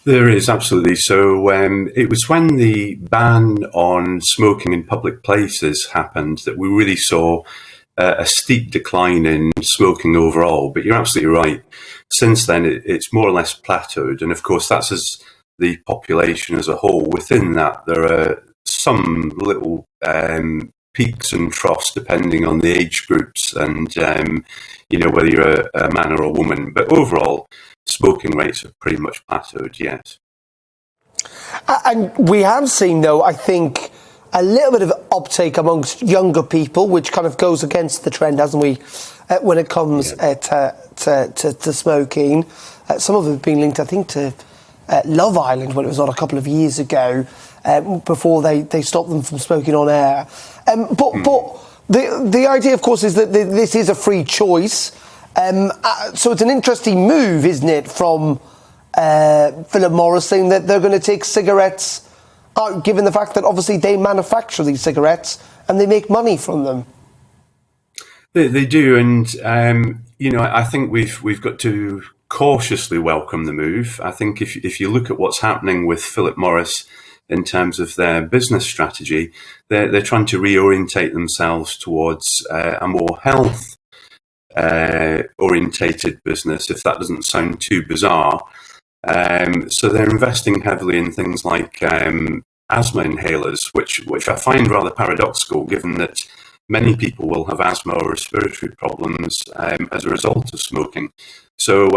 There is, absolutely. So it was when the ban on smoking in public places happened that we really saw a steep decline in smoking overall. But you're absolutely right. Since then, it's more or less plateaued. And of course, that's as the population as a whole. Within that, there are some little peaks and troughs depending on the age groups and, whether you're a man or a woman. But overall, smoking rates have pretty much plateaued, yes. And we have seen, though, I think, a little bit of uptake amongst younger people, which kind of goes against the trend, hasn't we, when it comes to smoking. Some of it have been linked, I think, to Love Island when it was on a couple of years ago, before they stopped them from smoking on air. But the idea, of course, is that this is a free choice. So it's an interesting move, isn't it, from Philip Morris saying that they're going to take cigarettes out, given the fact that obviously they manufacture these cigarettes and they make money from them. They do, and I think we've got to cautiously welcome the move. I think if you look at what's happening with Philip Morris in terms of their business strategy, they're trying to reorientate themselves towards a more health orientated business, if that doesn't sound too bizarre. So they're investing heavily in things like asthma inhalers, which I find rather paradoxical, given that many people will have asthma or respiratory problems as a result of smoking. So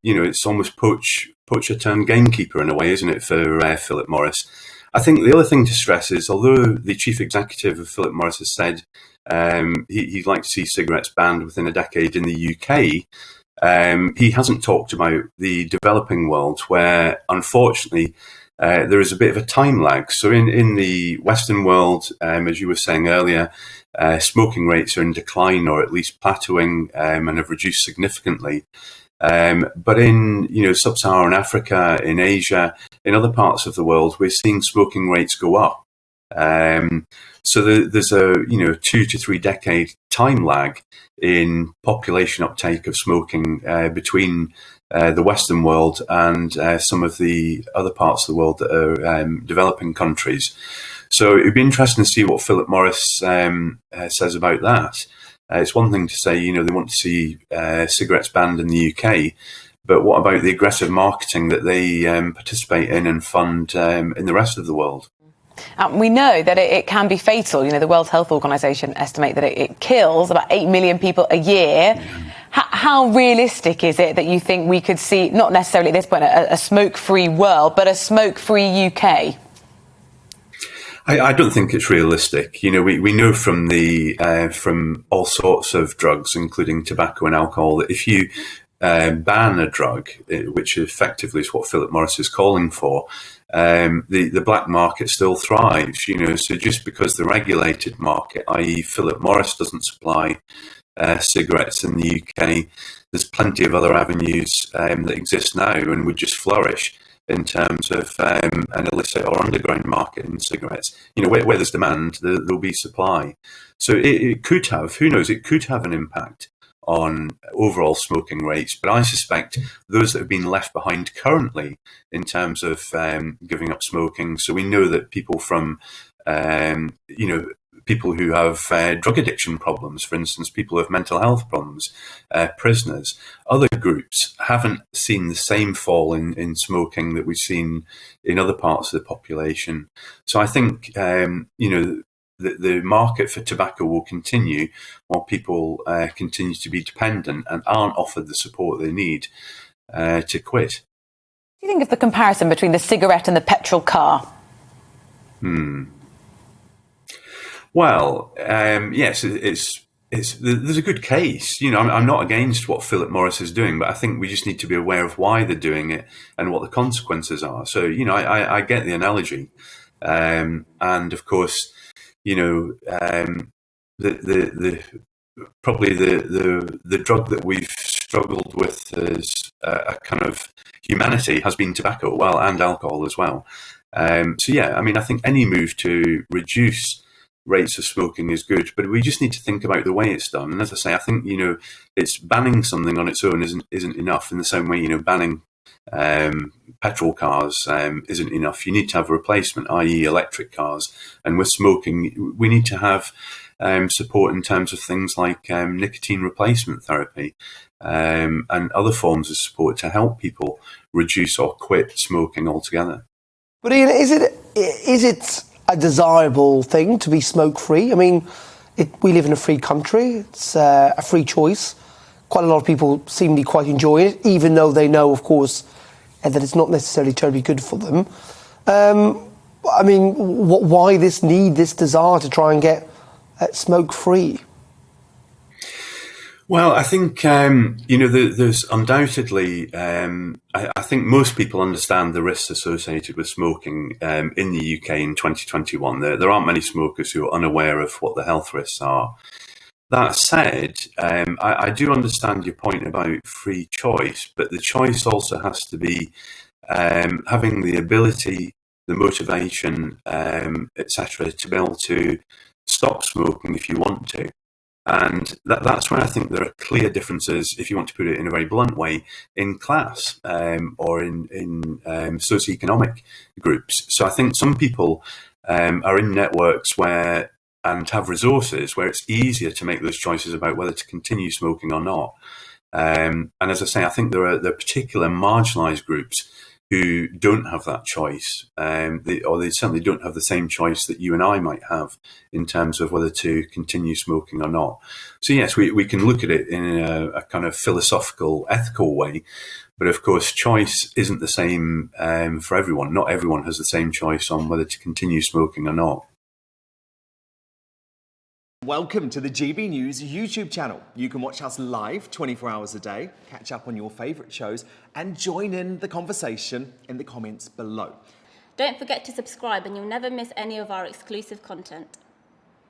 it's almost poacher turned gamekeeper in a way, isn't it, for Philip Morris? I think the other thing to stress is, although the chief executive of Philip Morris has said he'd like to see cigarettes banned within a decade in the UK, he hasn't talked about the developing world, where unfortunately there is a bit of a time lag. So in the Western world, as you were saying earlier, smoking rates are in decline or at least plateauing and have reduced significantly. But in sub-Saharan Africa, in Asia, in other parts of the world, we're seeing smoking rates go up. So there's a 2 to 3 decade time lag in population uptake of smoking between the Western world and some of the other parts of the world that are developing countries. So it'd be interesting to see what Philip Morris says about that. It's one thing to say, they want to see cigarettes banned in the UK, but what about the aggressive marketing that they participate in and fund in the rest of the world? We know that it can be fatal. The World Health Organization estimate that it kills about 8 million people a year. How realistic is it that you think we could see, not necessarily at this point, a smoke-free world, but a smoke-free UK? I don't think it's realistic. We know from all sorts of drugs, including tobacco and alcohol, that if you ban a drug, which effectively is what Philip Morris is calling for, the black market still thrives. So just because the regulated market, i.e. Philip Morris, doesn't supply cigarettes in the UK, there's plenty of other avenues that exist now and would just flourish in terms of an illicit or underground market in cigarettes. Where there's demand, there'll be supply. So it could have, who knows, it could have an impact on overall smoking rates. But I suspect those that have been left behind currently in terms of giving up smoking. So we know that people from, people who have drug addiction problems, for instance, people who have mental health problems, prisoners, other groups haven't seen the same fall in smoking that we've seen in other parts of the population. So I think, the market for tobacco will continue while people continue to be dependent and aren't offered the support they need to quit. What do you think of the comparison between the cigarette and the petrol car? Well, yes, there's a good case. I'm not against what Philip Morris is doing, but I think we just need to be aware of why they're doing it and what the consequences are. So, I get the analogy. And of course, probably the drug that we've struggled with as a kind of humanity has been tobacco, and alcohol as well. I think any move to reduce rates of smoking is good, but we just need to think about the way it's done. And as I say, I think it's banning something on its own isn't enough. In the same way, banning petrol cars isn't enough. You need to have a replacement, i.e. electric cars. And with smoking, we need to have support in terms of things like nicotine replacement therapy and other forms of support to help people reduce or quit smoking altogether. But Ian, is it a desirable thing to be smoke-free? I mean, we live in a free country. It's a free choice. Quite a lot of people seemingly quite enjoy it, even though they know, of course, that it's not necessarily terribly good for them. I mean, why this desire to try and get smoke-free? Well, I think, there's undoubtedly, I think most people understand the risks associated with smoking in the UK in 2021. There aren't many smokers who are unaware of what the health risks are. That said, I do understand your point about free choice, but the choice also has to be having the ability, the motivation, etc., to be able to stop smoking if you want to. And that's where I think there are clear differences, if you want to put it in a very blunt way, in class or in socioeconomic groups. So I think some people are in networks and have resources where it's easier to make those choices about whether to continue smoking or not. And as I say, I think there are particular marginalised groups who don't have that choice, or they certainly don't have the same choice that you and I might have in terms of whether to continue smoking or not. So yes, we can look at it in a kind of philosophical, ethical way, but of course choice isn't the same for everyone. Not everyone has the same choice on whether to continue smoking or not. Welcome to the GB News YouTube channel. You can watch us live 24 hours a day, catch up on your favourite shows and join in the conversation in the comments below. Don't forget to subscribe and you'll never miss any of our exclusive content.